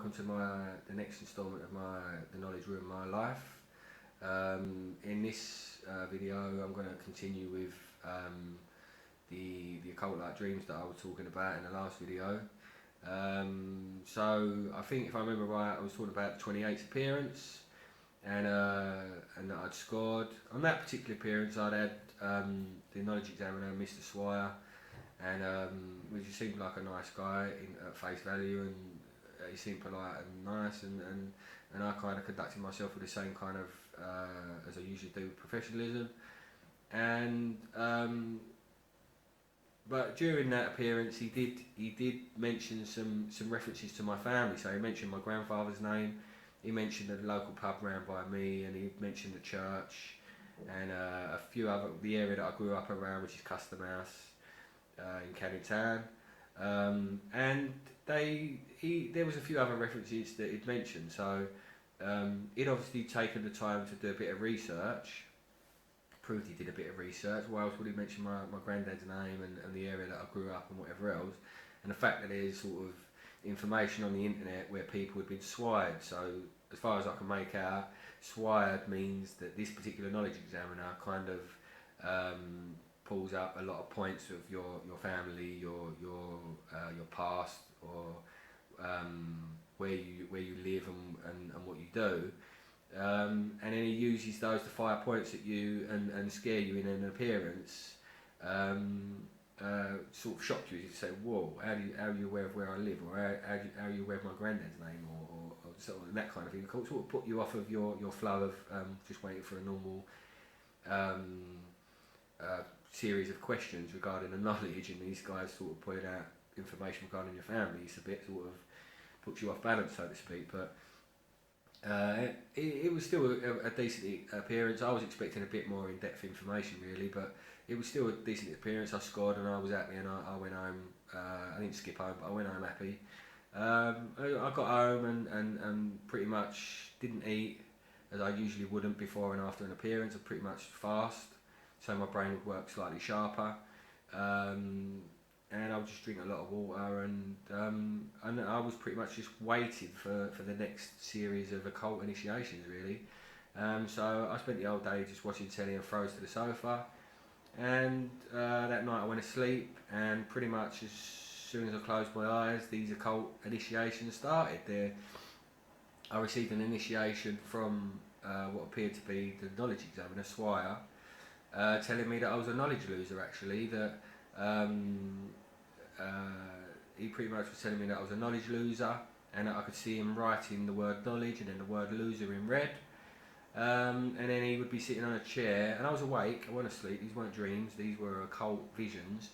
welcome to the next instalment of the Knowledge Room My Life. In this video, I'm going to continue with the occult-like dreams that I was talking about in the last video. So I think if I remember right, I was talking about the 28th appearance, and that I'd scored. On that particular appearance, I'd had the knowledge examiner, Mr. Swire, and which seemed like a nice guy at face value, and he seemed polite and nice, and I kind of conducted myself with the same kind of as I usually do with professionalism. And but during that appearance, he did mention some references to my family. So he mentioned my grandfather's name, he mentioned the local pub round by me, and he mentioned the church, and a few other, the area that I grew up around, which is Custom House in Canning Town, and there was a few other references that he'd mentioned. So he'd obviously taken the time to do a bit of research, proved he did a bit of research. Why else would he mention my granddad's name and the area that I grew up and whatever else, and the fact that there's sort of information on the internet where people had been swired. So as far as I can make out, swired means that this particular knowledge examiner kind of pulls up a lot of points of your family, your past, or where you live and what you do, and then he uses those to fire points at you and scare you in an appearance, sort of shock you. You say, "Whoa, how are you aware of where I live, or how are you aware of my granddad's name, or sort of that kind of thing." It sort of put you off of your flow of just waiting for a normal series of questions regarding the knowledge, and these guys sort of put out information regarding your family. It's a bit sort of puts you off balance, so to speak, but it was still a decent appearance. I was expecting a bit more in-depth information really, but it was still a decent appearance. I scored and I was happy, and I went home. I didn't skip home, but I went home happy. I got home and pretty much didn't eat, as I usually wouldn't before and after an appearance. I pretty much fast, so my brain would work slightly sharper, and I would just drink a lot of water, and I was pretty much just waiting for the next series of occult initiations really. So I spent the whole day just watching telly and froze to the sofa, and that night I went to sleep, and pretty much as soon as I closed my eyes, these occult initiations started. I received an initiation from what appeared to be the knowledge examiner, Swire, telling me that I was a knowledge loser actually, that he pretty much was telling me that I was a knowledge loser, and that I could see him writing the word knowledge and then the word loser in red, and then he would be sitting on a chair, and I was awake, I wasn't asleep, these weren't dreams, these were occult visions.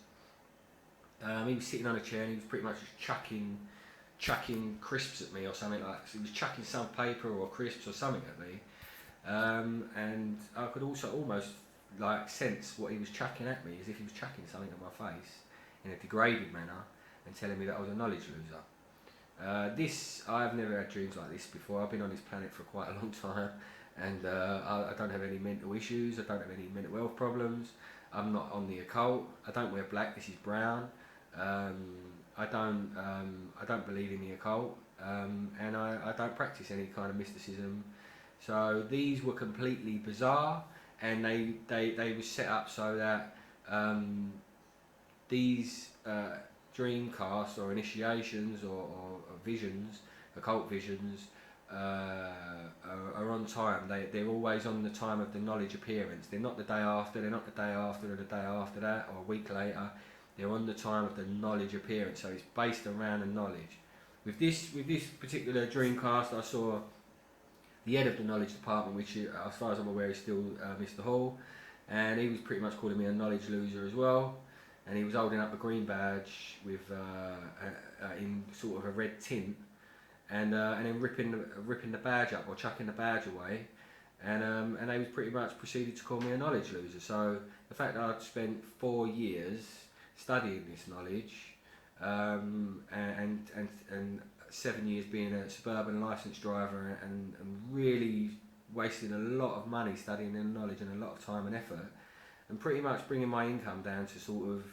He was sitting on a chair and he was pretty much just chucking crisps at me or something like that. So he was chucking some paper or crisps or something at me, and I could also almost like sense what he was chucking at me, as if he was chucking something at my face in a degrading manner and telling me that I was a knowledge loser. I've never had dreams like this before. I've been on this planet for quite a long time, and I don't have any mental issues, I don't have any mental health problems, I'm not on the occult, I don't wear black, this is brown, I don't believe in the occult, and I don't practice any kind of mysticism. So these were completely bizarre, and they were set up so that these dreamcasts or initiations or visions, occult visions, are on time. They're always on the time of the knowledge appearance. They're not the day after, they're not the day after or the day after that or a week later. They're on the time of the knowledge appearance, so it's based around the knowledge. With this particular dreamcast, I saw the head of the knowledge department, which as far as I'm aware is still Mr. Hall, and he was pretty much calling me a knowledge loser as well, and he was holding up a green badge with in sort of a red tint, and then ripping the badge up or chucking the badge away, and they was pretty much proceeded to call me a knowledge loser. So the fact that I'd spent 4 years studying this knowledge, and 7 years being a suburban licensed driver, and really wasting a lot of money studying the knowledge and a lot of time and effort, and pretty much bringing my income down to sort of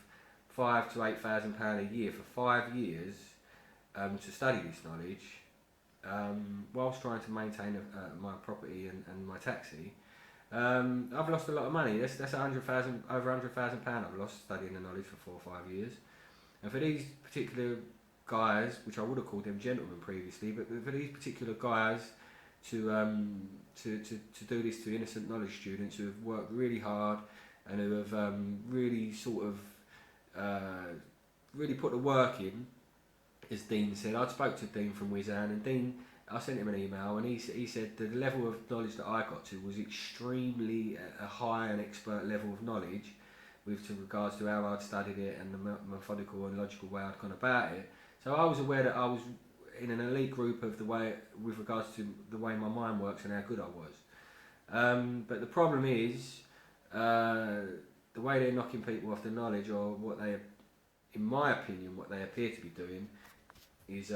£5,000 to £8,000 a year for 5 years to study this knowledge, whilst trying to maintain my property and my taxi, I've lost a lot of money. That's over £100,000 I've lost studying the knowledge for 4 or 5 years. And for these particular guys, which I would have called them gentlemen previously, but for these particular guys to do this to innocent knowledge students who have worked really hard and who have really sort of really put the work in, as Dean said. I spoke to Dean from Wizan, and Dean, I sent him an email, and he said the level of knowledge that I got to was extremely a high and expert level of knowledge with regards to how I'd studied it and the methodical and logical way I'd gone about it. So I was aware that I was in an elite group of the way, with regards to the way my mind works and how good I was. But the problem is, the way they're knocking people off the knowledge, or what they, in my opinion, what they appear to be doing, is